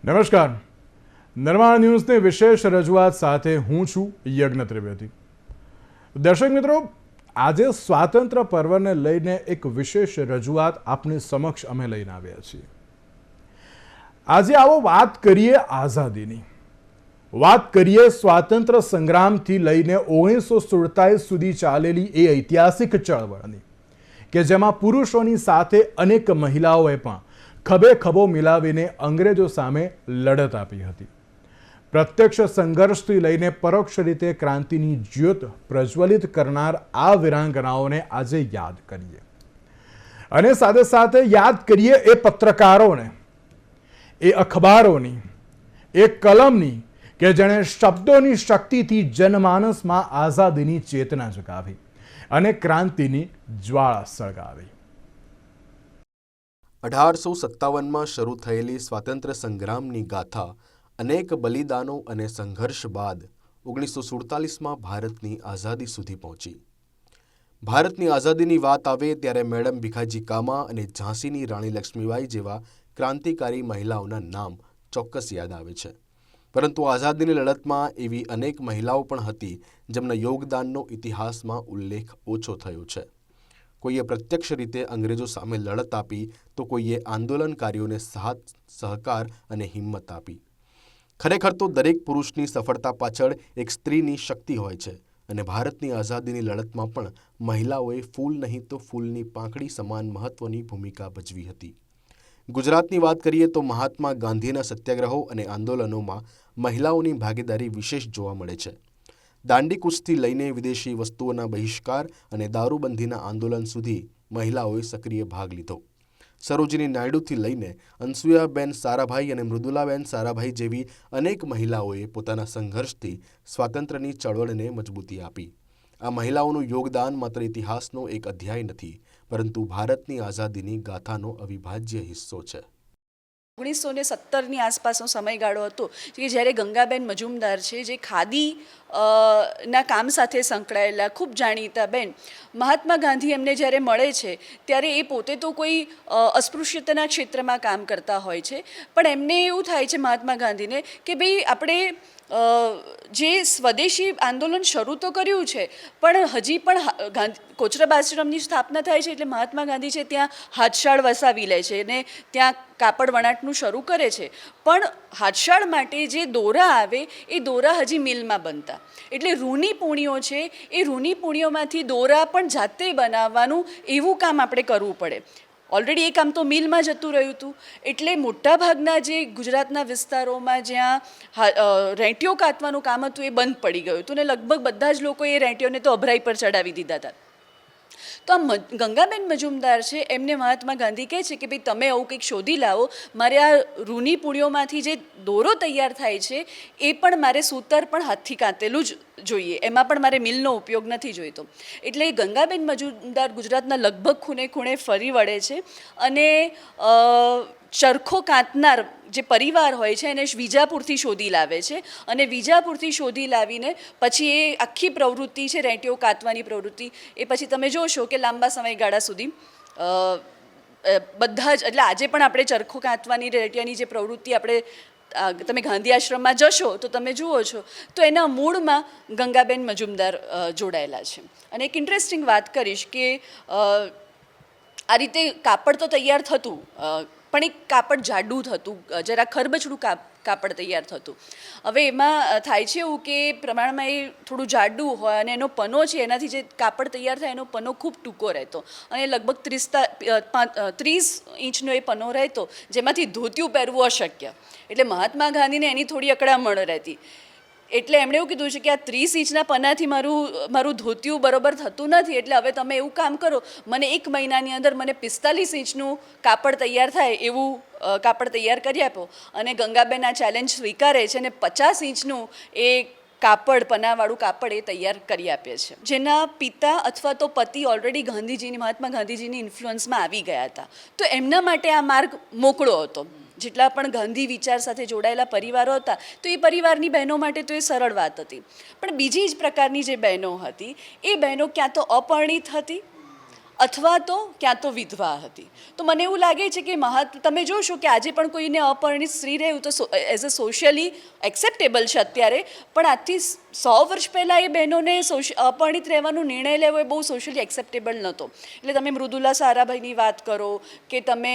નમસ્કાર, નિર્માણ ન્યૂઝની વિશેષ રજૂઆત સાથે હું છું યજ્ઞ ત્રિવેદી। દર્શક મિત્રો, આજે સ્વાતંત્ર્ય પર્વને લઈને એક વિશેષ રજૂઆત આપની સમક્ષ અમે લઈને આવ્યા છીએ। આજે આવો વાત કરીએ આઝાદીની, વાત કરીએ સ્વાતંત્ર્ય સંગ્રામથી લઈને 1947 સુધી ચાલેલી એ ઐતિહાસિક ચળવળની કે જેમાં પુરુષોની સાથે અનેક મહિલાઓએ પણ ખભે ખભો મિલાવીને અંગ્રેજો સામે લડત આપી હતી। પ્રત્યક્ષ સંઘર્ષથી લઈને પરોક્ષ રીતે ક્રાંતિની જ્યોત પ્રજ્વલિત કરનાર આ વીરાંગનાઓને આજે યાદ કરીએ અને સાથે સાથે યાદ કરીએ એ પત્રકારોને, એ અખબારોની, એ કલમની કે જેણે શબ્દોની શક્તિથી જનમાનસમાં આઝાદીની ચેતના જગાવી અને ક્રાંતિની જ્વાળા સળગાવી। 1857માં શરૂ થયેલી સ્વાતંત્ર્ય સંગ્રામની ગાથા અનેક બલિદાનો અને સંઘર્ષ બાદ 1947માં ભારતની આઝાદી સુધી પહોંચી। ભારતની આઝાદીની વાત આવે ત્યારે મેડમ ભીખાજી કામા અને ઝાંસીની રાણી લક્ષ્મીબાઈ જેવા ક્રાંતિકારી મહિલાઓના નામ ચોક્કસ યાદ આવે છે, પરંતુ આઝાદીની લડતમાં એવી અનેક મહિલાઓ પણ હતી જેમના યોગદાનનો ઇતિહાસમાં ઉલ્લેખ ઓછો થયો છે। કોઈએ પ્રત્યક્ષ રીતે અંગ્રેજો સામે લડત આપી તો કોઈએ આંદોલનકારીઓને સાથ, સહકાર અને હિંમત આપી। ખરેખર તો દરેક પુરુષની સફળતા પાછળ એક સ્ત્રીની શક્તિ હોય છે અને ભારતની આઝાદીની લડતમાં પણ મહિલાઓએ ફૂલ નહીં તો ફૂલની પાંખડી સમાન મહત્વની ભૂમિકા ભજવી હતી। ગુજરાતની વાત કરીએ તો મહાત્મા ગાંધીના સત્યાગ્રહો અને આંદોલનોમાં મહિલાઓની ભાગીદારી વિશેષ જોવા મળે છે। દાંડી કૂચથી લઈને વિદેશી વસ્તુઓના બહિષ્કાર અને દારૂબંધીના આંદોલન સુધી મહિલાઓએ સક્રિય ભાગ લીધો। સરોજિની નાયડુથી લઈને અનસુયાબેન સારાભાઈ અને મૃદુલાબેન સારાભાઈ જેવી અનેક મહિલાઓએ પોતાના સંઘર્ષથી સ્વાતંત્ર્યની ચળવળને મજબૂતી આપી। આ મહિલાઓનું યોગદાન માત્ર ઇતિહાસનો એક અધ્યાય નથી, પરંતુ ભારતની આઝાદીની ગાથાનો અવિભાજ્ય હિસ્સો છે। 1970ની આસપાસનો સમયગાળો હતો કે જ્યારે ગંગાબેન મજુમદાર છે, જે ખાદી ના કામ સાથે સંકળાયેલા ખૂબ જાણીતા બેન, મહાત્મા ગાંધી એમને જ્યારે મળે છે ત્યારે એ પોતે તો કોઈ અસ્પૃશ્યતાના ક્ષેત્રમાં કામ કરતા હોય છે, પણ એમને એવું થાય છે મહાત્મા ગાંધીને કે ભાઈ આપણે જે સ્વદેશી આંદોલન શરૂ તો કર્યું છે પણ હજી પણ કોચરબ આશ્રમની સ્થાપના થાય છે એટલે મહાત્મા ગાંધી છે ત્યાં હાથશાળ વસાવી લે છે અને ત્યાં કાપડ વણાટનું શરૂ કરે છે, પણ હાથશાળ માટે જે દોરા આવે એ દોરા હજી મિલમાં બનતા, એટલે રૂની પૂણીઓ છે એ રૂની પૂણીઓમાંથી દોરા પણ જાતે બનાવવાનું એવું કામ આપણે કરવું પડે। ઓલરેડી એ કામ તો મિલમાં જતું રહ્યું હતું, એટલે મોટાભાગના જે ગુજરાતના વિસ્તારોમાં જ્યાં રેંટીઓ કાતવાનું કામ હતું એ બંધ પડી ગયું હતું ને લગભગ બધા જ લોકો એ રેંટીઓને તો અભરાઈ પર ચડાવી દીધા હતા। તો આ ગંગાબેન મજુમદાર છે, એમને મહાત્મા ગાંધી કહે છે કે ભાઈ તમે આવું કંઈક શોધી લાવો, મારે આ રૂની પૂણીઓમાંથી જે દોરો તૈયાર થાય છે એ પણ મારે સૂતર પણ હાથથી કાંતેલું જ જોઈએ, એમાં પણ મારે મિલનો ઉપયોગ નથી જોઈતો। એટલે ગંગાબેન મજુમદાર ગુજરાતના લગભગ ખૂણે ખૂણે ફરી વળે છે અને ચરખો કાંતનાર જે પરિવાર હોય છે એને વિજાપુરથી શોધી લાવે છે અને વિજાપુરથી શોધી લાવીને પછી એ આખી પ્રવૃત્તિ છે રેંટીઓ કાતવાની પ્રવૃત્તિ, એ પછી તમે જોશો કે લાંબા સમયગાળા સુધી બધા જ, એટલે આજે પણ આપણે ચરખો કાંતવાની રેંટિયાની જે પ્રવૃત્તિ આપણે તમે ગાંધી આશ્રમમાં જશો તો તમે જુઓ છો તો એના મૂળમાં ગંગાબેન મજુમદાર જોડાયેલા છે। અને એક ઇન્ટરેસ્ટિંગ વાત કરીશ કે આ રીતે કાપડ તો તૈયાર થતું પણ એક કાપડ જાડું થતું, જરા ખરબચડું કાપડ તૈયાર થતું। હવે એમાં થાય છે એવું કે પ્રમાણમાં એ થોડું જાડું હોય અને એનો પનો છે એનાથી જે કાપડ તૈયાર થાય એનો પનો ખૂબ ટૂંકો રહેતો અને લગભગ 30 ઇંચનો એ પનો રહેતો, જેમાંથી ધોતિયું પહેરવું અશક્ય, એટલે મહાત્મા ગાંધીને એની થોડી અકળામણ રહેતી, એટલે એમણે એવું કીધું છે કે આ 30 ઇંચના પનાથી મારું ધોતિયું બરાબર થતું નથી, એટલે હવે તમે એવું કામ કરો, મને 1 મહિનાની અંદર મને 45 ઇંચનું કાપડ તૈયાર થાય એવું કાપડ તૈયાર કરી આપો। અને ગંગાબેન આ ચેલેન્જ સ્વીકારે છે અને 50 ઇંચનું એ કાપડ, પનાવાળું કાપડ એ તૈયાર કરી આપે છે, જેના પિતા અથવા તો પતિ ઓલરેડી ગાંધીજીની, મહાત્મા ગાંધીજીની ઇન્ફ્લુઅન્સમાં આવી ગયા હતા, તો એમના માટે આ માર્ગ મોકળો હતો। જેટલા પણ ગાંધી વિચાર સાથે જોડાયેલા પરિવારો હતા તો એ પરિવારની બહેનો માટે તો એ સરળ વાત હતી, પણ બીજી જ પ્રકારની જે બહેનો હતી એ બહેનો ક્યાં તો અપરિણિત હતી અથવા તો ક્યાં તો વિધવા હતી. તો મને એવું લાગે છે કે તમે જોશો કે આજે પણ કોઈને અપરિણિત સ્ત્રી રહેવું તો એઝ અ સોશિયલી એક્સેપ્ટેબલ છે અત્યારે, પણ આજથી 100 વર્ષ પહેલાં એ બહેનોને અપરિણિત રહેવાનો નિર્ણય લેવો એ બહુ સોશિયલી એક્સેપ્ટેબલ નહોતો. એટલે તમે મૃદુલા સારાભાઈની વાત કરો કે તમે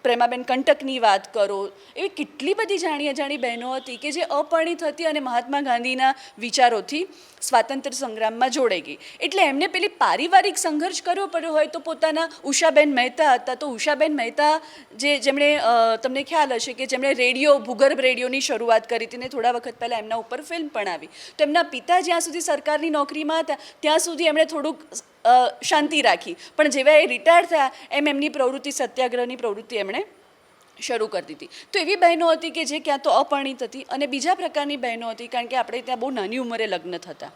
પ્રેમાબેન કંટકની વાત કરો, એવી કેટલી બધી જાણી અજાણી બહેનો હતી કે જે અપરિણિત હતી અને મહાત્મા ગાંધીના વિચારોથી સ્વાતંત્ર્ય સંગ્રામમાં જોડાઈ ગઈ. એટલે એમને પેલી પારિવારિક સંઘર્ષ કરવો પડ્યો હોય તો પોતાના ઉષાબેન મહેતા હતા, તો ઉષાબેન મહેતા જેમણે તમને ખ્યાલ હશે કે જેમણે ભૂગર્ભ રેડિયોની શરૂઆત કરી હતી ને થોડા વખત પહેલાં એમના ઉપર ફિલ્મ પણ આવી. તો એમના પિતા જ્યાં સુધી સરકારની નોકરીમાં હતા ત્યાં સુધી એમણે થોડુંક શાંતિ રાખી, પણ જેવા એ રિટાયર થયા એમ એમની પ્રવૃત્તિ સત્યાગ્રહની પ્રવૃત્તિ એમણે શરૂ કરી દીધી. તો એવી બહેનો હતી કે જે ક્યાં તો અપરિણિત હતી અને બીજા પ્રકારની બહેનો હતી, કારણ કે આપણે ત્યાં બહુ નાની ઉંમરે લગ્ન થતા,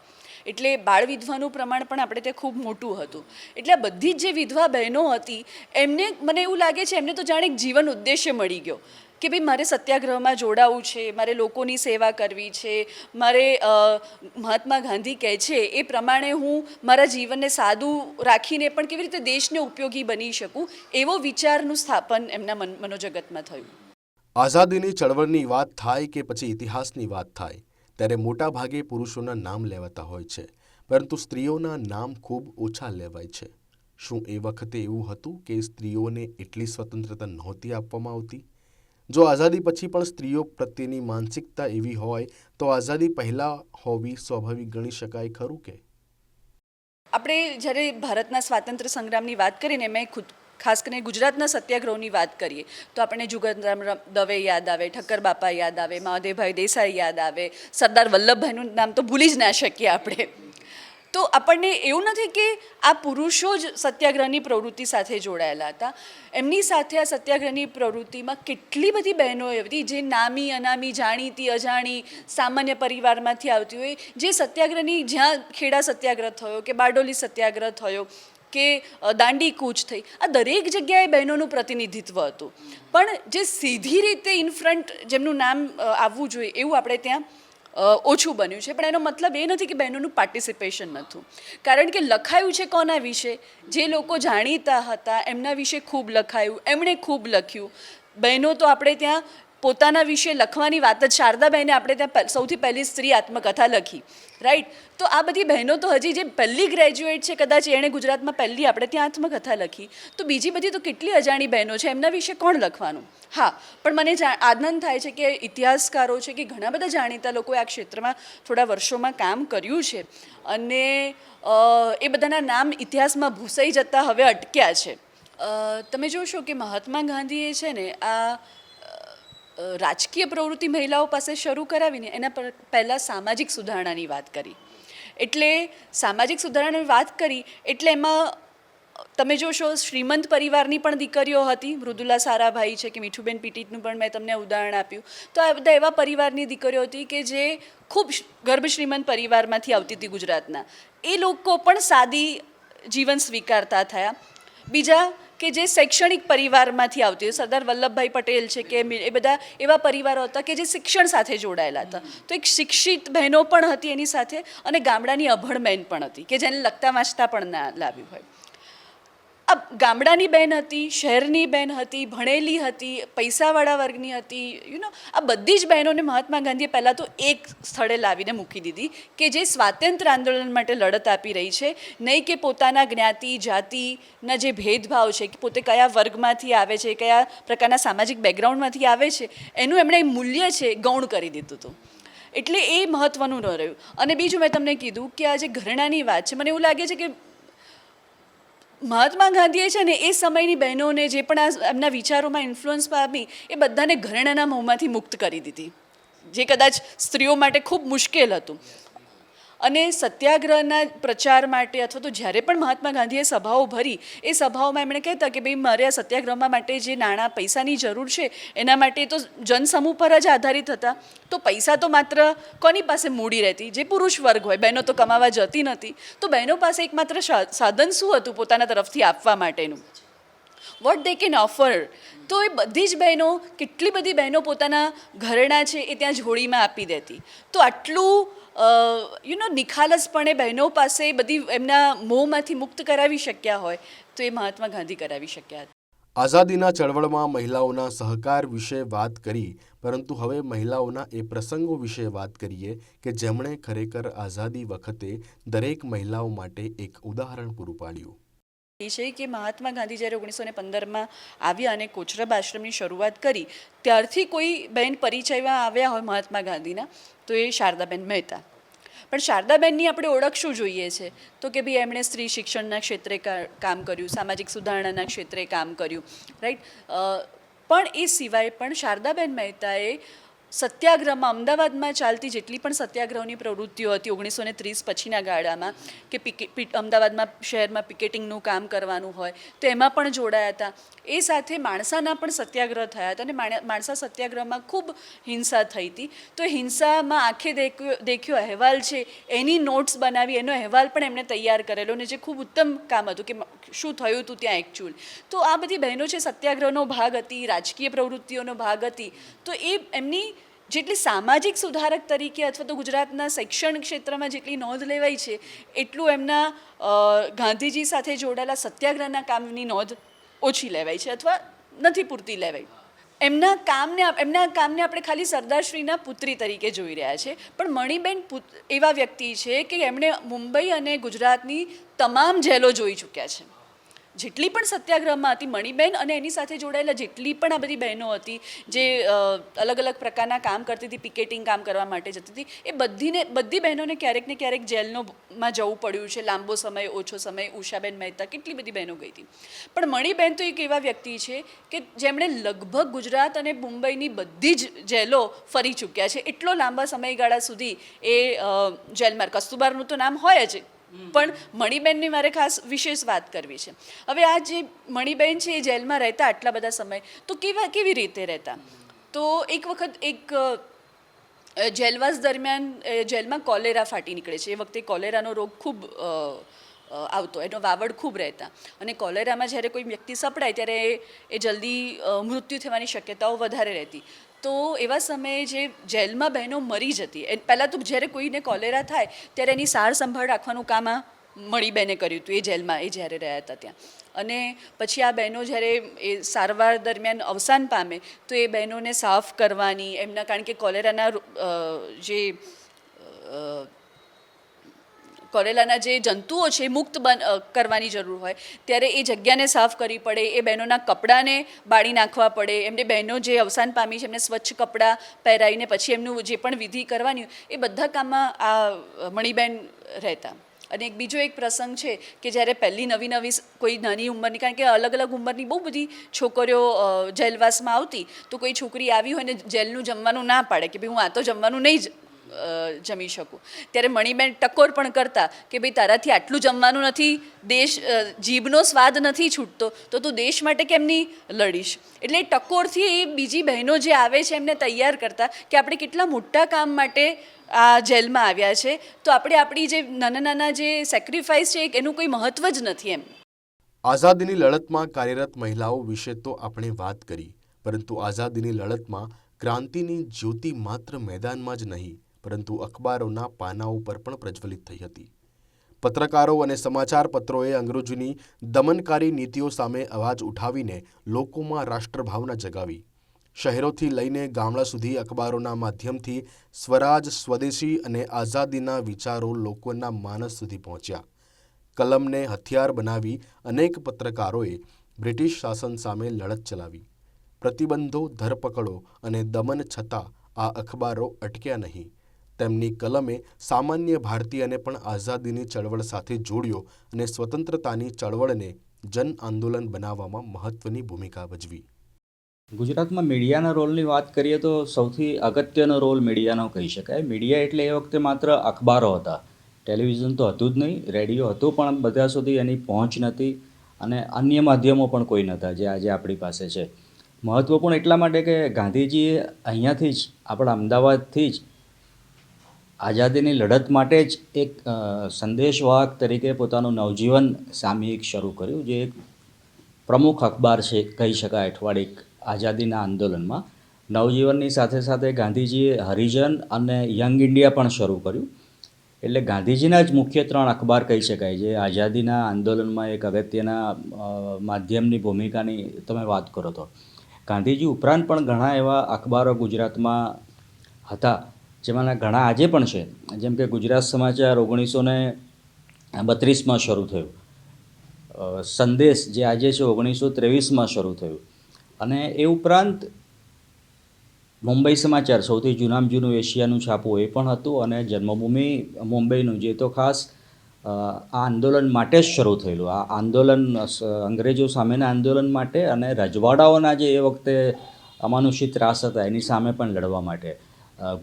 એટલે બાળ વિધવાનું પ્રમાણ પણ આપણે ત્યાં ખૂબ મોટું હતું. એટલે આ બધી જ જે વિધવા બહેનો હતી એમને, મને એવું લાગે છે એમને તો જાણે એક જીવન ઉદ્દેશ્ય મળી ગયો કે ભાઈ મારે સત્યાગ્રહમાં જોડાવું છે, મારે લોકોની સેવા કરવી છે, મારે મહાત્મા ગાંધી કહે છે એ પ્રમાણે હું મારા જીવનને સાદું રાખીને પણ કેવી રીતે દેશને ઉપયોગી બની શકું, એવો વિચારનું સ્થાપન એમના મનોજગતમાં થયું. આઝાદીની ચળવળની વાત થાય કે પછી ઇતિહાસની વાત થાય ત્યારે મોટા ભાગે પુરુષોના નામ લેવાતા હોય છે, પરંતુ સ્ત્રીઓના નામ ખૂબ ઓછા લેવાય છે. શું એ વખતે એવું હતું કે સ્ત્રીઓને એટલી સ્વતંત્રતા નહોતી આપવામાં આવતી? જો આઝાદી પછી પણ સ્ત્રીઓ પ્રત્યેની માનસિકતા એવી હોય તો આઝાદી પહેલાં હોવી સ્વાભાવિક ગણી શકાય ખરું કે? આપણે જ્યારે ભારતના સ્વાતંત્ર્ય સંગ્રામની વાત કરીને મેં ખાસ કરીને ગુજરાતના સત્યાગ્રહોની વાત કરીએ તો આપણને જુગલરામ દવે યાદ આવે, ઠક્કર બાપા યાદ આવે, મહાદેવભાઈ દેસાઈ યાદ આવે, સરદાર વલ્લભભાઈનું નામ તો ભૂલી જ ના શકીએ આપણે. તો આપણને એવું નથી કે આ પુરુષો જ સત્યાગ્રહની પ્રવૃત્તિ સાથે જોડાયેલા હતા. એમની સાથે આ સત્યાગ્રહની પ્રવૃત્તિમાં કેટલી બધી બહેનો હતી જે નામી અનામી, જાણીતી અજાણી, સામાન્ય પરિવારમાંથી આવતી હોય, જે સત્યાગ્રહની, જ્યાં ખેડા સત્યાગ્રહ થયો કે બારડોલી સત્યાગ્રહ થયો કે દાંડી કૂચ થઈ, આ દરેક જગ્યાએ બહેનોનું પ્રતિનિધિત્વ હતું. પણ જે સીધી રીતે ઇનફ્રન્ટ જેમનું નામ આવવું જોઈએ એવું આપણે ત્યાં ઓછું બન્યું છે. પણ એનો મતલબ એ નથી કે બહેનોનું પાર્ટિસિપેશન નહોતું, કારણ કે લખાયું છે કોના વિશે? જે લોકો જાણીતા હતા એમના વિશે ખૂબ લખાયું, એમણે ખૂબ લખ્યું. બહેનો તો આપણે ત્યાં પોતાના વિશે લખવાની વાત જ, શારદાબહેને આપણે ત્યાં સૌથી પહેલી સ્ત્રી આત્મકથા લખી, રાઈટ? તો આ બધી બહેનો તો હજી જે પહેલી ગ્રેજ્યુએટ છે, કદાચ એણે ગુજરાતમાં પહેલી આપણે ત્યાં આત્મકથા લખી, તો બીજી બધી તો કેટલી અજાણી બહેનો છે, એમના વિશે કોણ લખવાનું? હા, પણ મને આનંદ થાય છે કે ઇતિહાસકારો છે કે ઘણા બધા જાણીતા લોકોએ આ ક્ષેત્રમાં થોડા વર્ષોમાં કામ કર્યું છે અને એ બધાના નામ ઇતિહાસમાં ભૂસાઈ જતાં હવે અટક્યા છે. તમે જોશો કે મહાત્મા ગાંધીએ છે ને આ રાજકીય પ્રવૃત્તિ મહિલાઓ પાસે શરૂ કરાવીને એના પહેલાં સામાજિક સુધારણાની વાત કરી. એટલે સામાજિક સુધારણાની વાત કરી એટલે એમાં તમે જોશો શ્રીમંત પરિવારની પણ દીકરીઓ હતી, મૃદુલા સારાભાઈ છે કે મીઠુબેન પીટીટનું પણ મેં તમને ઉદાહરણ આપ્યું. તો આ બધા એવા પરિવારની દીકરીઓ હતી કે જે ખૂબ ગર્ભ શ્રીમંત પરિવારમાંથી આવતી હતી ગુજરાતના. એ લોકો પણ સાદી જીવન સ્વીકારતા થયા. બીજા કે જે શૈક્ષણિક પરિવારમાંથી આવતી, સરદાર વલ્લભભાઈ પટેલ છે કે એ બધા એવા પરિવારો હતા કે જે શિક્ષણ સાથે જોડાયેલા હતા. તો એક શિક્ષિત બહેનો પણ હતી એની સાથે, અને ગામડાની અભણ બહેન પણ હતી કે જેને લખતા વાંચતા પણ ના લાવ્યું હોય. આ ગામડાની બહેન હતી, શહેરની બહેન હતી, ભણેલી હતી, પૈસાવાળા વર્ગની હતી, આ બધી જ બહેનોને મહાત્મા ગાંધીએ પહેલાં તો એક સ્થળે લાવીને મૂકી દીધી કે જે સ્વાતંત્ર્ય આંદોલન માટે લડત આપી રહી છે, નહીં કે પોતાના જ્ઞાતિ જાતિના જે ભેદભાવ છે કે પોતે કયા વર્ગમાંથી આવે છે, કયા પ્રકારના સામાજિક બેકગ્રાઉન્ડમાંથી આવે છે, એનું એમણે મૂલ્ય છે ગૌણ કરી દીધું હતું. એટલે એ મહત્ત્વનું ન રહ્યું. અને બીજું મેં તમને કીધું કે આ જે ઘરેણાની વાત છે, મને એવું લાગે છે કે મહાત્મા ગાંધીએ છે ને એ સમયની બહેનોને જે પણ આ એમના વિચારોમાં ઇન્ફ્લુઅન્સ પામી એ બધાને ઘરેણાના મોંમાંથી મુક્ત કરી દીધી, જે કદાચ સ્ત્રીઓ માટે ખૂબ મુશ્કેલ હતું. અને સત્યાગ્રહના પ્રચાર માટે અથવા તો જ્યારે પણ મહાત્મા ગાંધીએ સભાઓ ભરી, એ સભાઓમાં એમણે કહેતા કે ભાઈ મારે આ સત્યાગ્રહમાં માટે જે નાણાં પૈસાની જરૂર છે એના માટે તો જનસમૂહ પર જ આધારિત હતા. તો પૈસા તો માત્ર કોની પાસે મૂડી રહેતી? જે પુરુષ વર્ગ હોય. બહેનો તો કમાવા જતી નથી. તો બહેનો પાસે એકમાત્ર સાધન શું હતું પોતાના તરફથી આપવા માટેનું? What they can offer. તો એ બધી જ બહેનો, કેટલી બધી બહેનો પોતાના ઘરેણાં છે એ ત્યાં જોડીમાં આપી દેતી. તો આટલું નિખાલસપણે બહેનો પાસે બધી એમના મોહમાંથી મુક્ત કરાવી શક્યા હોય તો એ મહાત્મા ગાંધી કરાવી શક્યા હતા. આઝાદીના ચળવળમાં મહિલાઓના સહકાર વિશે વાત કરી, પરંતુ હવે મહિલાઓના એ પ્રસંગો વિશે વાત કરીએ કે જેમણે ખરેખર આઝાદી વખતે દરેક મહિલાઓ માટે એક ઉદાહરણ પૂરું પાડ્યું. એ છે કે મહાત્મા ગાંધી જ્યારે 1915માં આવ્યા અને કોચરબ આશ્રમની શરૂઆત કરી, ત્યારથી કોઈ બહેન પરિચયમાં આવ્યા હોય મહાત્મા ગાંધીના તો એ શારદાબેન મહેતા. પણ શારદાબેનની આપણે ઓળખ શું જોઈએ છે તો કે ભાઈ એમણે સ્ત્રી શિક્ષણના ક્ષેત્રે કામ કર્યું, સામાજિક સુધારણાના ક્ષેત્રે કામ કર્યું, રાઈટ. પણ એ સિવાય પણ શારદાબેન મહેતાએ સત્યાગ્રહમાં, અમદાવાદમાં ચાલતી જેટલી પણ સત્યાગ્રહની પ્રવૃત્તિઓ હતી 1930 પછીના ગાળામાં, કે અમદાવાદમાં શહેરમાં પિકેટિંગનું કામ કરવાનું હોય તો એમાં પણ જોડાયા હતા. એ સાથે માણસાના પણ સત્યાગ્રહ થયા હતા અને માણસા સત્યાગ્રહમાં ખૂબ હિંસા થઈ હતી. તો હિંસામાં આંખે દેખ્યો અહેવાલ છે એની નોટ્સ બનાવી, એનો અહેવાલ પણ એમણે તૈયાર કરેલો ને જે ખૂબ ઉત્તમ કામ હતું કે શું થયું હતું ત્યાં એકચ્યુઅલ. તો આ બધી બહેનો છે સત્યાગ્રહનો ભાગ હતી, રાજકીય પ્રવૃત્તિઓનો ભાગ હતી. તો એ એમની જેટલી સામાજિક સુધારક તરીકે અથવા તો ગુજરાતના શૈક્ષણિક ક્ષેત્રમાં જેટલી નોંધ લેવાઈ છે એટલું એમના ગાંધીજી સાથે જોડાયેલા સત્યાગ્રહના કામની નોંધ ઓછી લેવાય છે અથવા નથી પૂરતી લેવાય. એમના કામને આપણે ખાલી સરદારશ્રીના પુત્રી તરીકે જોઈ રહ્યા છે, પણ મણિબેન એવા વ્યક્તિ છે કે એમણે મુંબઈ અને ગુજરાતની તમામ જેલો જોઈ ચૂક્યા છે. જેટલી પણ સત્યાગ્રહમાં હતી મણિબેન અને એની સાથે જોડાયેલા જેટલી પણ આ બધી બહેનો હતી જે અલગ અલગ પ્રકારના કામ કરતી હતી, પિકેટિંગ કામ કરવા માટે જતી હતી, એ બધી બહેનોને ક્યારેક ને ક્યારેક જેલમાં જવું પડ્યું છે. લાંબો સમય, ઓછો સમય. ઉષાબેન મહેતા, કેટલી બધી બહેનો ગઈ હતી. પણ મણિબેન તો એક એવા વ્યક્તિ છે કે જેમણે લગભગ ગુજરાત અને મુંબઈની બધી જ જેલો ફરી ચૂક્યા છે. એટલો લાંબા સમયગાળા સુધી એ જેલમાં, કસ્તુરબાનું તો નામ હોય જ, પણ મણિબેનની મારે ખાસ વિશેષ વાત કરવી છે. હવે આ જે મણિબેન છે એ જેલમાં રહેતા આટલા બધા સમય તો કેવી રીતે રહેતા? તો એક વખત એક જેલવાસ દરમિયાન જેલમાં કોલેરા ફાટી નીકળે છે. એ વખતે કોલેરાનો રોગ ખૂબ આવતો, એનો વાવડ ખૂબ રહેતા, અને કોલેરામાં જ્યારે કોઈ વ્યક્તિ સપડાય ત્યારે એ જલ્દી મૃત્યુ થવાની શક્યતાઓ વધારે રહેતી. તો એવા સમયે જે જેલમાં બહેનો મરી જતી, પહેલાં તો જ્યારે કોઈને કોલેરા થાય ત્યારે એની સાર સંભાળ રાખવાનું કામ આ મણિબેને કર્યું હતું એ જેલમાં, એ જ્યારે રહ્યા હતા ત્યાં. અને પછી આ બહેનો જ્યારે એ સારવાર દરમિયાન અવસાન પામે તો એ બહેનોને સાફ કરવાની, એમના, કારણ કે કોલેરાના જે જંતુઓ છે એ મુક્ત કરવાની જરૂર હોય ત્યારે એ જગ્યાને સાફ કરવી પડે, એ બહેનોના કપડાને બાળી નાખવા પડે, એમને બહેનો જે અવસાન પામી છે એમને સ્વચ્છ કપડાં પહેરાવીને પછી એમનું જે પણ વિધિ કરવાની એ બધા કામમાં આ મણિબેન રહેતા. અને એક બીજો એક પ્રસંગ છે કે જ્યારે પહેલી નવી કોઈ નાની ઉંમરની, કારણ કે અલગ અલગ ઉંમરની બહુ બધી છોકરીઓ જેલવાસમાં આવતી, તો કોઈ છોકરી આવી હોય ને જેલનું જમવાનું ના પાડે કે ભાઈ હું આ તો જમવાનું નહીં જ જમી શકું, ત્યારે મણિબેન ટકોર પણ કરતા કે ભાઈ તારાથી આટલું જમવાનું નથી, જીભનો સ્વાદ નથી છૂટતો તો તું દેશ માટે કેમ નહીં લડીશ? એટલે ટકોરથી એ બીજી બહેનો જે આવે છે એમને તૈયાર કરતા કે આપણે કેટલા મોટા કામ માટે આ જેલમાં આવ્યા છે, તો આપણે આપણી જે નાના જે સેક્રિફાઈસ છે એનું કોઈ મહત્વ જ નથી એમ. આઝાદીની લડતમાં કાર્યરત મહિલાઓ વિશે તો આપણે વાત કરી, પરંતુ આઝાદીની લડતમાં ક્રાંતિની જ્યોતિ માત્ર મેદાનમાં જ નહીં પરંતુ અખબારોના પાનાઓ પર પણ પ્રજ્વલિત થઈ હતી. પત્રકારો અને સમાચાર પત્રોએ અંગ્રેજોની દમનકારી નીતિઓ સામે અવાજ ઉઠાવીને લોકોમાં રાષ્ટ્રભાવના જગાવી. શહેરોથી લઈને ગામડા સુધી અખબારોના માધ્યમથી સ્વરાજ, સ્વદેશી અને આઝાદીના વિચારો લોકોના માનસ સુધી પહોંચ્યા. કલમને હથિયાર બનાવી અનેક પત્રકારોએ બ્રિટિશ શાસન સામે લડત ચલાવી. પ્રતિબંધો, ધરપકડો અને દમન છતાં આ અખબારો અટક્યા નહીં. તેમની કલમે સામાન્ય ભારતીયને પણ આઝાદીની ચળવળ સાથે જોડ્યો અને સ્વતંત્રતાની ચળવળને જન આંદોલન બનાવવામાં મહત્વની ભૂમિકા ભજવી. ગુજરાતમાં મીડિયાના રોલની વાત કરીએ તો સૌથી અગત્યનો રોલ મીડિયાનો કહી શકાય. મીડિયા એટલે એ વખતે માત્ર અખબારો હતા, ટેલિવિઝન તો હતું જ નહીં, રેડિયો હતું પણ બધા સુધી એની પહોંચ નહોતી, અને અન્ય માધ્યમો પણ કોઈ નહોતા જે આજે આપણી પાસે છે. મહત્ત્વપૂર્ણ એટલા માટે કે ગાંધીજીએ અહીંયાથી જ, આપણા અમદાવાદથી જ આઝાદીની લડત માટે જ એક સંદેશવાહક તરીકે પોતાનું નવજીવન સામયિક શરૂ કર્યું, જે એક પ્રમુખ અખબાર છે કહી શકાય અઠવાડિક આઝાદીના આંદોલનમાં. નવજીવનની સાથે સાથે ગાંધીજીએ હરિજન અને યંગ ઇન્ડિયા પણ શરૂ કર્યું. એટલે ગાંધીજીના જ મુખ્ય 3 અખબાર કહી શકાય, જે આઝાદીના આંદોલનમાં એક અગત્યના માધ્યમની ભૂમિકાની તમે વાત કરો તો. ગાંધીજી ઉપરાંત પણ ઘણા એવા અખબારો ગુજરાતમાં હતા, જેમાંના ઘણા આજે પણ છે. જેમ કે ગુજરાત સમાચાર 1932માં શરૂ થયું, સંદેશ જે આજે છે 1923માં શરૂ થયું, અને એ ઉપરાંત મુંબઈ સમાચાર સૌથી જૂનામાં જૂનું એશિયાનું છાપું એ પણ હતું, અને જન્મભૂમિ મુંબઈનું, જે તો ખાસ આ આંદોલન માટે જ શરૂ થયેલું. આ આંદોલન અંગ્રેજો સામેના આંદોલન માટે, અને રજવાડાઓના જે એ વખતે અમાનુષિક ત્રાસ હતા એની સામે પણ લડવા માટે.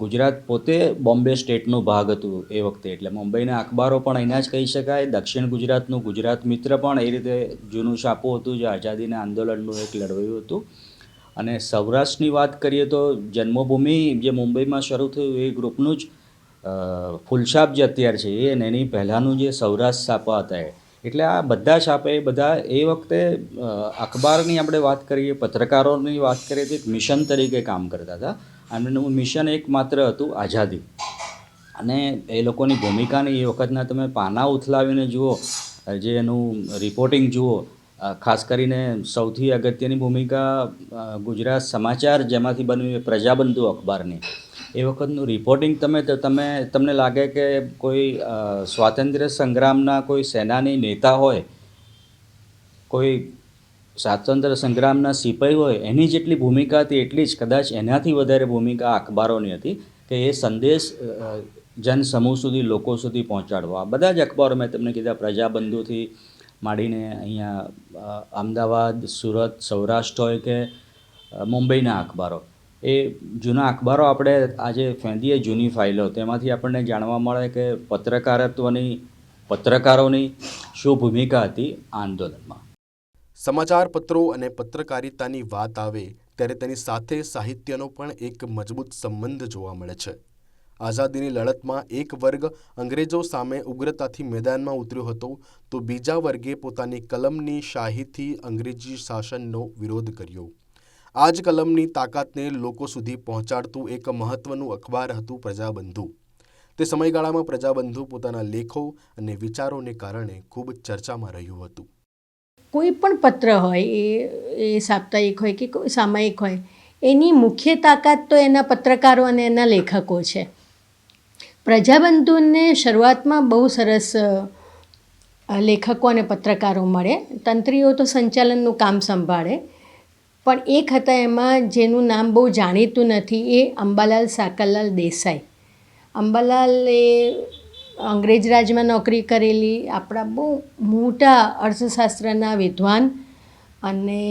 ગુજરાત પોતે બોમ્બે સ્ટેટનો ભાગ હતું એ વખતે, એટલે મુંબઈના અખબારો પણ અહીંના જ કહી શકાય. દક્ષિણ ગુજરાતનું ગુજરાત મિત્ર પણ એ રીતે જૂનું છાપું હતું, જે આઝાદીના આંદોલનનું એક લડવાયું હતું. અને સૌરાષ્ટ્રની વાત કરીએ તો જન્મભૂમિ જે મુંબઈમાં શરૂ થયું એ ગ્રુપનું જ ફૂલછાપ જે અત્યારે છે એ, અને એની પહેલાંનું જે સૌરાષ્ટ્ર છાપા હતા એ. એટલે આ બધા છાપા એ બધા એ વખતે અખબારની આપણે વાત કરીએ, પત્રકારોની વાત કરીએ તો એક મિશન તરીકે કામ કરતા હતા, અને એનું મિશન એકમાત્ર હતું આઝાદી. અને એ લોકોની ભૂમિકાની એ વખતના તમે પાના ઉથલાવીને જુઓ, જે એનું રિપોર્ટિંગ જુઓ, ખાસ કરીને સૌથી અગત્યની ભૂમિકા ગુજરાત સમાચાર જેમાંથી બન્યું એ પ્રજાબંધુ અખબારની. એ વખતનું રિપોર્ટિંગ તમને લાગે કે કોઈ સ્વાતંત્ર્ય સંગ્રામના કોઈ સેનાની નેતા હોય, કોઈ સ્વાતંત્ર્ય સંગ્રામના સિપાહી હોય, એની જેટલી ભૂમિકા હતી એટલી જ, કદાચ એનાથી વધારે ભૂમિકા અખબારોની હતી, કે એ સંદેશ જનસમૂહ સુધી, લોકો સુધી પહોંચાડવા. બધા જ અખબારો મેં તમને કીધા, પ્રજાબંધુથી માંડીને અહીંયા અમદાવાદ, સુરત, સૌરાષ્ટ્ર હોય કે મુંબઈના અખબારો, એ જૂના અખબારો આપણે આજે ફેંદીએ જૂની ફાઇલો, તેમાંથી આપણને જાણવા મળે કે પત્રકારોની શું ભૂમિકા હતી આંદોલનમાં. સમાચાર પત્રો અને પત્રકારિતાની વાત આવે ત્યારે તેની સાથે સાહિત્યનો પણ એક મજબૂત સંબંધ જોવા મળે છે. આઝાદીની લડતમાં એક વર્ગ અંગ્રેજો સામે ઉગ્રતાથી મેદાનમાં ઉતર્યો હતો, તો બીજા વર્ગે પોતાની કલમની શાહીથી અંગ્રેજી શાસનનો વિરોધ કર્યો. આ જ કલમની તાકાતને લોકો સુધી પહોંચાડતું એક મહત્વનું અખબાર હતું પ્રજાબંધુ. તે સમયગાળામાં પ્રજાબંધુ પોતાના લેખો અને વિચારોને કારણે ખૂબ ચર્ચામાં રહ્યું હતું. કોઈ પણ પત્ર હોય, એ સાપ્તાહિક હોય કે કોઈ સામયિક હોય, એની મુખ્ય તાકાત તો એના પત્રકારો અને એના લેખકો છે. પ્રજાબંધુને શરૂઆતમાં બહુ સરસ લેખકો અને પત્રકારો મળે. તંત્રીઓ તો સંચાલનનું કામ સંભાળે, પણ એક હતા એમાં જેનું નામ બહુ જાણીતું નથી, એ અંબાલાલ સાકરલાલ દેસાઈ. અંબાલાલ એ અંગ્રેજ રાજમાં નોકરી કરેલી, આપણા બહુ મોટા અર્થશાસ્ત્રના વિદ્વાન, અને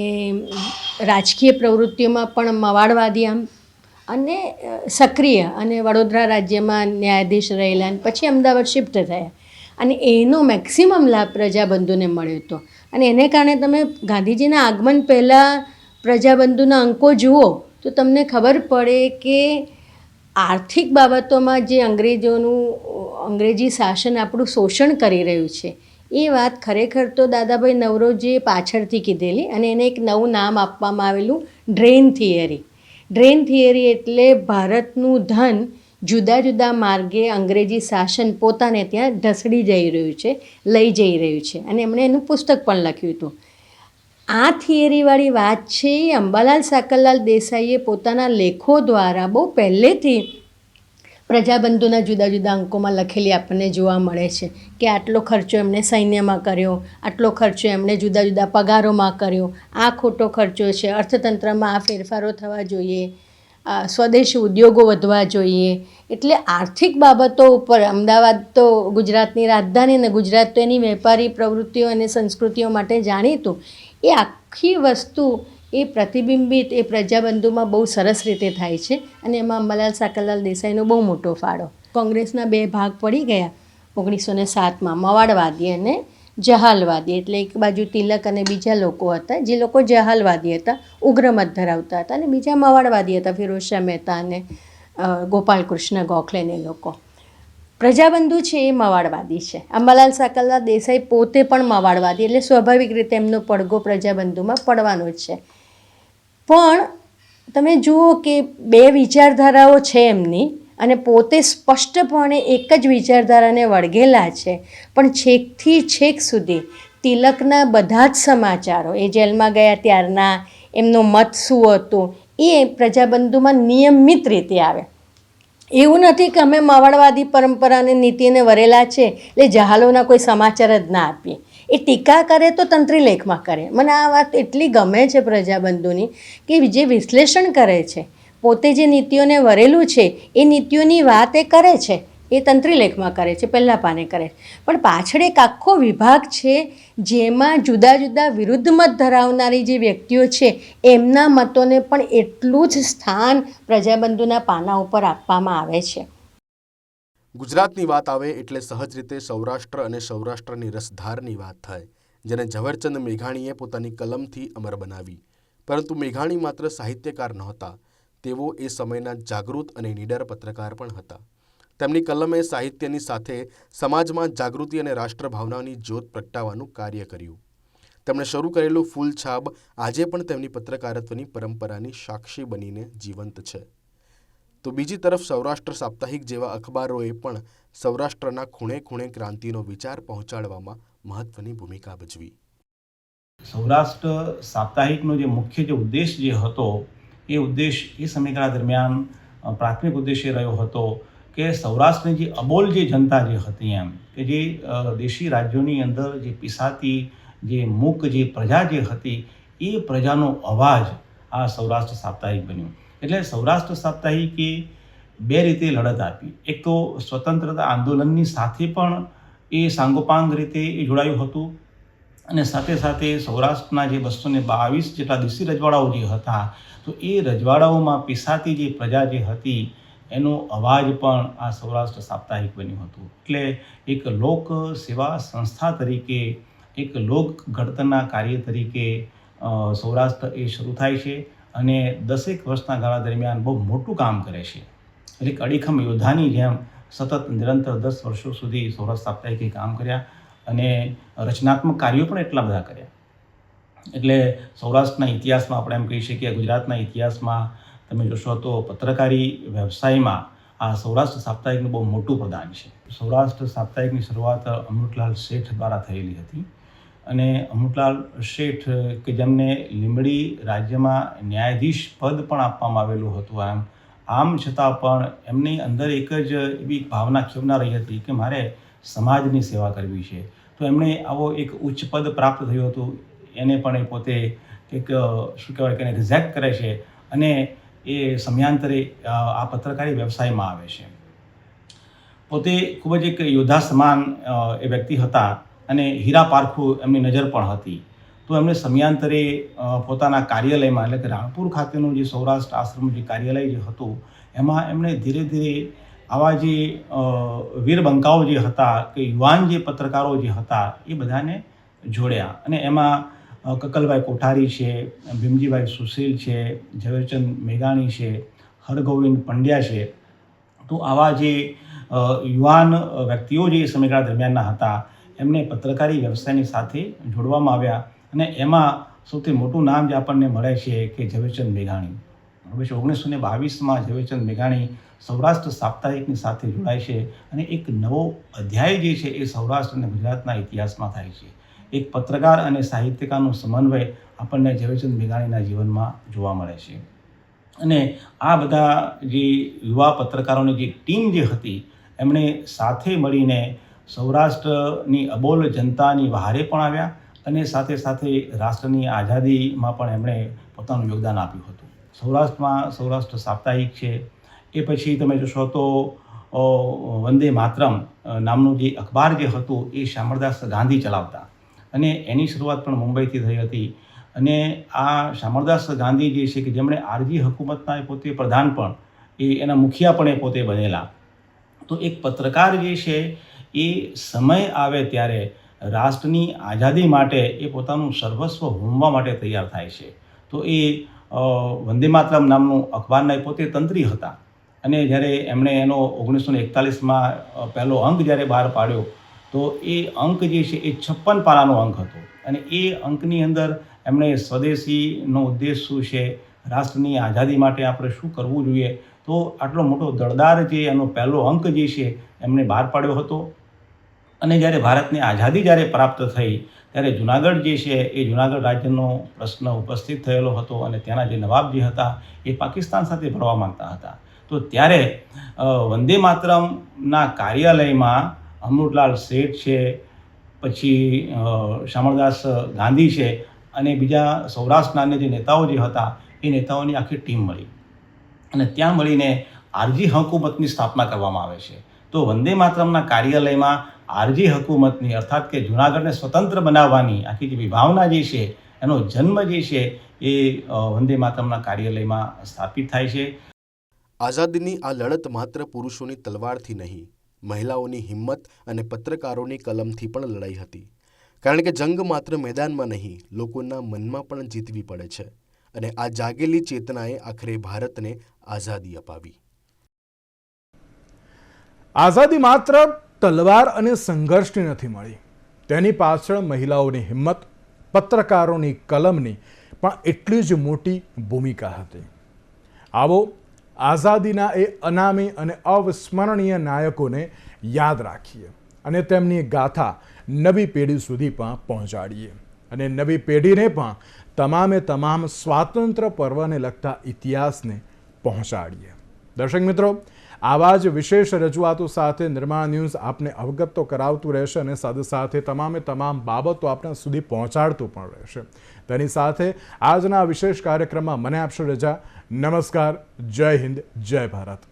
રાજકીય પ્રવૃત્તિઓમાં પણ મવાડવાદી આમ, અને સક્રિય, અને વડોદરા રાજ્યમાં ન્યાયાધીશ રહેલા, અને પછી અમદાવાદ શિફ્ટ થયા, અને એનો મેક્સિમમ લાભ પ્રજાબંધુને મળ્યો હતો. અને એને કારણે તમે ગાંધીજીના આગમન પહેલાં પ્રજાબંધુના અંકો જુઓ તો તમને ખબર પડે કે આર્થિક બાબતોમાં જે અંગ્રેજી શાસન આપણું શોષણ કરી રહ્યું છે, એ વાત ખરેખર તો દાદાભાઈ નવરોજીએ પાછળથી કીધેલી, અને એને એક નવું નામ આપવામાં આવેલું ડ્રેન થિયરી. ડ્રેન થિયરી એટલે ભારતનું ધન જુદા જુદા માર્ગે અંગ્રેજી શાસન પોતાને ત્યાં ઢસડી જઈ રહ્યું છે, લઈ જઈ રહ્યું છે, અને એમણે એનું પુસ્તક પણ લખ્યું હતું. આ થિયરીવાળી વાત છે એ અંબાલાલ સાકરલાલ દેસાઈએ પોતાના લેખો દ્વારા બહુ પહેલેથી પ્રજાબંધુના જુદા જુદા અંકોમાં લખેલી આપણને જોવા મળે છે, કે આટલો ખર્ચો એમણે સૈન્યમાં કર્યો, આટલો ખર્ચો એમણે જુદા જુદા પગારોમાં કર્યો, આ ખોટો ખર્ચો છે, અર્થતંત્રમાં આ ફેરફારો થવા જોઈએ, સ્વદેશી ઉદ્યોગો વધવા જોઈએ. એટલે આર્થિક બાબતો ઉપર અમદાવાદ તો ગુજરાતની રાજધાની, અને ગુજરાત તો એની વેપારી પ્રવૃત્તિઓ અને સંસ્કૃતિઓ માટે જાણીતું. એ આખી વસ્તુ એ પ્રતિબિંબિત એ પ્રજાબંધુમાં બહુ સરસ રીતે થાય છે, અને એમાં અંબાલાલ સાકરલાલ દેસાઈનો બહુ મોટો ફાળો. કોંગ્રેસના 2 ભાગ પડી ગયા 1907માં, મવાડવાદી અને જહાલવાદી. એટલે એક બાજુ તિલક અને બીજા લોકો હતા, જે લોકો જહાલવાદી હતા, ઉગ્ર મત ધરાવતા હતા, અને બીજા મવાડવાદી હતા, ફિરોઝશાહ મહેતા અને ગોપાલકૃષ્ણ ગોખલેને લોકો. પ્રજાબંધુ છે એ મવાડવાદી છે. અંબાલાલ સાકરલાલ દેસાઈ પોતે પણ મવાડવાદી, એટલે સ્વાભાવિક રીતે એમનો પડઘો પ્રજાબંધુમાં પડવાનો જ છે. પણ તમે જુઓ કે 2 વિચારધારાઓ છે એમની, અને પોતે સ્પષ્ટપણે એક જ વિચારધારાને વળગેલા છે, પણ છેકથી છેક સુધી તિલકના બધા જ સમાચારો, એ જેલમાં ગયા ત્યારના એમનો મત શું હતો એ પ્રજાબંધુમાં નિયમિત રીતે આવે. એવું નથી કે અમે માવડવાદી પરંપરાને નીતિને વરેલા છે એટલે જહાલોના કોઈ સમાચાર જ ના આપીએ. એ ટીકા કરે તો તંત્રી લેખમાં કરે. મને આ વાત એટલી ગમે છે પ્રજાબંધુની કે જે વિશ્લેષણ કરે છે, પોતે જે નીતિઓને વરેલું છે એ નીતિઓની વાત એ કરે છે, એ તંત્રી લેખમાં કરે છે, પહેલાં પાને કરે છે. પણ પાછળ એક આખો વિભાગ છે જેમાં જુદા જુદા વિરુદ્ધ મત ધરાવનારી જે વ્યક્તિઓ છે એમના મતોને પણ એટલું જ સ્થાન પ્રજાબંધુના પાના ઉપર આપવામાં આવે છે. ગુજરાતની વાત આવે એટલે સહજ રીતે સૌરાષ્ટ્ર અને સૌરાષ્ટ્રની રસધારની વાત થાય, જેને ઝવેરચંદ મેઘાણીએ પોતાની કલમથી અમર બનાવી. પરંતુ મેઘાણી માત્ર સાહિત્યકાર નહોતા, તેઓ એ સમયના જાગૃત અને નીડર પત્રકાર પણ હતા. તેમની કલમે સાહિત્યની સાથે સમાજમાં જાગૃતિ અને રાષ્ટ્રભાવનાની જ્યોત પ્રગટાવવાનું કાર્ય કર્યું. તેમણે શરૂ કરેલું ફૂલછાપ આજે પણ તેમની પત્રકારત્વની પરંપરાની સાક્ષી બનીને જીવંત છે. તો બીજી તરફ સૌરાષ્ટ્ર સાપ્તાહિક જેવા અખબારોએ પણ સૌરાષ્ટ્રના ખૂણે ખૂણે ક્રાંતિનો વિચાર પહોંચાડવામાં મહત્વની ભૂમિકા ભજવી. સૌરાષ્ટ્ર સાપ્તાહિકનો જે મુખ્ય જે ઉદ્દેશ જે હતો એ ઉદ્દેશ એ સમયગાળા દરમિયાન પ્રાથમિક ઉદ્દેશ્ય રહ્યો હતો કે સૌરાષ્ટ્રની જે અબોલ જે જનતા જે હતી, એમ કે જે દેશી રાજ્યોની અંદર જે પીસાતી જે મૂક જે પ્રજા જે હતી એ પ્રજાનો અવાજ આ સૌરાષ્ટ્ર સાપ્તાહિક બન્યું. એટલે સૌરાષ્ટ્ર સાપ્તાહિકે બે રીતે લડત આપી. એક તો સ્વતંત્રતા આંદોલનની સાથે પણ એ સાંગોપાંગ રીતે એ જોડાયું હતું, અને સાથે સાથે સૌરાષ્ટ્રના જે 222 જેટલા દેશી રજવાડાઓ જે હતા, તો એ રજવાડાઓમાં પીસાતી જે પ્રજા જે હતી એનો અવાજ પણ આ સૌરાષ્ટ્ર સાપ્તાહિક બન્યું હતું. એટલે એક લોક સેવા સંસ્થા તરીકે, એક લોક ઘડતરના કાર્ય તરીકે સૌરાષ્ટ્ર એ શરૂ થાય છે અને 10 વર્ષના ગાળા દરમિયાન બહુ મોટું કામ કરે છે. એટલે એક અડીખમ યોદ્ધાની જેમ સતત નિરંતર 10 વર્ષો સુધી સૌરાષ્ટ્ર સાપ્તાહિકે કામ કર્યા અને રચનાત્મક કાર્યો પણ એટલા બધા કર્યા. એટલે સૌરાષ્ટ્રના ઇતિહાસમાં આપણે એમ કહી શકીએ, ગુજરાતના ઇતિહાસમાં તમે જોશો તો પત્રકારી વ્યવસાયમાં આ સૌરાષ્ટ્ર સાપ્તાહિકનું બહુ મોટું પ્રદાન છે. સૌરાષ્ટ્ર સાપ્તાહિકની શરૂઆત અમૃતલાલ શેઠ દ્વારા થયેલી હતી, અને અમૃતલાલ શેઠ કે જેમને લીંબડી રાજ્યમાં ન્યાયાધીશ પદ પણ આપવામાં આવેલું હતું, આમ છતાં પણ એમની અંદર એક જ એવી ભાવના ખેવના રહી હતી કે મારે સમાજની સેવા કરવી છે. તો એમણે આવો એક ઉચ્ચ પદ પ્રાપ્ત થયું હતું, એને પણ એ પોતે એક શું કહેવાય કે એને રિઝેક્ટ કરે છે અને એ સમયાંતરે આ પત્રકારી વ્યવસાયમાં આવે છે. પોતે ખૂબ જ એક યોદ્ધા સમાન એ વ્યક્તિ હતા અને હીરા પારખું એમની નજર પણ હતી. તો એમણે સમયાંતરે પોતાના કાર્યાલયમાં, એટલે કે રાણપુર ખાતેનું જે સૌરાષ્ટ્ર આશ્રમનું જે કાર્યાલય જે હતું એમાં એમણે ધીરે ધીરે આવા જે વીરબંકાઓ જે હતા કે યુવાન જે પત્રકારો જે હતા એ બધાને જોડ્યા. અને એમાં કકલભાઈ કોઠારી છે, ભીમજીભાઈ સુશીલ છે, ઝવેરચંદ મેઘાણી છે, હરગોવિંદ પંડ્યા છે. તો આવા જે યુવાન વ્યક્તિઓ જે સમયગાળા દરમિયાનના હતા એમને પત્રકારી વ્યવસાયની સાથે જોડવામાં આવ્યા, અને એમાં સૌથી મોટું નામ જે આપણને મળે છે કે ઝવેરચંદ મેઘાણી. 1922માં ઝવેરચંદ મેઘાણી સૌરાષ્ટ્ર સાપ્તાહિકની સાથે જોડાય છે, અને એક નવો અધ્યાય જે છે એ સૌરાષ્ટ્ર અને ગુજરાતના ઇતિહાસમાં થાય છે. એક પત્રકાર અને સાહિત્યકારનો સમન્વય આપણને ઝવેરચંદ મેઘાણીના જીવનમાં જોવા મળે છે. અને આ બધા જે યુવા પત્રકારોની જે ટીમ જે હતી એમણે સાથે મળીને સૌરાષ્ટ્રની અબોલ જનતાની વહારે પણ આવ્યા, અને સાથે સાથે રાષ્ટ્રની આઝાદીમાં પણ એમણે પોતાનું યોગદાન આપ્યું હતું. સૌરાષ્ટ્રમાં સૌરાષ્ટ્ર સાપ્તાહિક છે, એ પછી તમે જોશો તો વંદે માતરમ નામનું જે અખબાર જે હતું એ શામળદાસ ગાંધી ચલાવતા, અને એની શરૂઆત પણ મુંબઈથી થઈ હતી. અને આ શામળદાસ ગાંધી જે છે કે જેમણે આરજી હુકુમતના પોતે પ્રધાન પણ એના મુખિયા પણ એ પોતે બનેલા. તો એક પત્રકાર જે છે એ સમય આવે ત્યારે રાષ્ટ્રની આઝાદી માટે એ પોતાનું સર્વસ્વ હોમવા માટે તૈયાર થાય છે. તો એ વંદે માતરમ નામનું અખબારના પોતે તંત્રી હતા, અને જ્યારે એમણે એનો 1941માં પહેલો અંક જ્યારે બહાર પાડ્યો તો એ અંક જે છે એ 56 પાનાનો અંક હતો, અને એ અંકની અંદર એમણે સ્વદેશીનો ઉદ્દેશ શું છે, રાષ્ટ્રની આઝાદી માટે આપણે શું કરવું જોઈએ, તો આટલો મોટો દળદાર જે એનો પહેલો અંક જે છે એમને બહાર પાડ્યો હતો. અને જ્યારે ભારતની આઝાદી જ્યારે પ્રાપ્ત થઈ ત્યારે જુનાગઢ જે છે એ જુનાગઢ રાજ્યનો પ્રશ્ન ઉપસ્થિત થયેલો હતો અને ત્યાંના જે નવાબ જે હતા એ પાકિસ્તાન સાથે ભળવા માંગતા હતા. તો ત્યારે વંદે માતરમના કાર્યાલયમાં અમૃતલાલ શેઠ છે, પછી શામળદાસ ગાંધી છે અને બીજા સૌરાષ્ટ્રના અન્ય જે નેતાઓ જે હતા એ નેતાઓની આખી ટીમ મળી અને ત્યાં મળીને આરજી હકુમતની સ્થાપના કરવામાં આવે છે. તો વંદે માતરમના કાર્યાલયમાં આરજી હકુમતની અર્થાત કે જૂનાગઢને સ્વતંત્ર બનાવવાની આખી જે વિભાવના જે છે એનો જન્મ જે છે એ વંદે માતરમના કાર્યાલયમાં સ્થાપિત થાય છે. આઝાદીની આ લડત માત્ર પુરુષોની તલવારથી નહીં, મહિલાઓની હિંમત અને પત્રકારોની કલમથી પણ લડાઈ હતી. કારણ કે જંગ માત્ર મેદાનમાં નહીં, લોકોના મનમાં પણ જીતવી પડે છે. અને આ જાગેલી ચેતનાએ આખરે ભારતને આઝાદી અપાવી. આઝાદી માત્ર તલવાર અને સંઘર્ષની નથી મળી, તેની પાછળ મહિલાઓની હિંમત, પત્રકારોની કલમની પણ એટલી જ મોટી ભૂમિકા હતી. આવો આઝાદીના એ અનામી અને અવિસ્મરણીય નાયકોને યાદ રાખીએ અને તેમની ગાથા નવી પેઢી સુધી પણ પહોંચાડીએ અને નવી પેઢીને પણ તમામ સ્વાતંત્ર્ય પર્વને લગતા ઇતિહાસને પહોંચાડીએ. દર્શક મિત્રો, આવા જ વિશેષ રજૂઆતો સાથે નિર્માણ ન્યૂઝ આપને અવગત તો કરાવતું રહેશે અને સાથે સાથે તમામ બાબતો આપણા સુધી પહોંચાડતું પણ રહેશે. તેની સાથે આજના વિશેષ કાર્યક્રમમાં મને આપશો રજા. નમસ્કાર, જય હિન્દ, જય ભારત.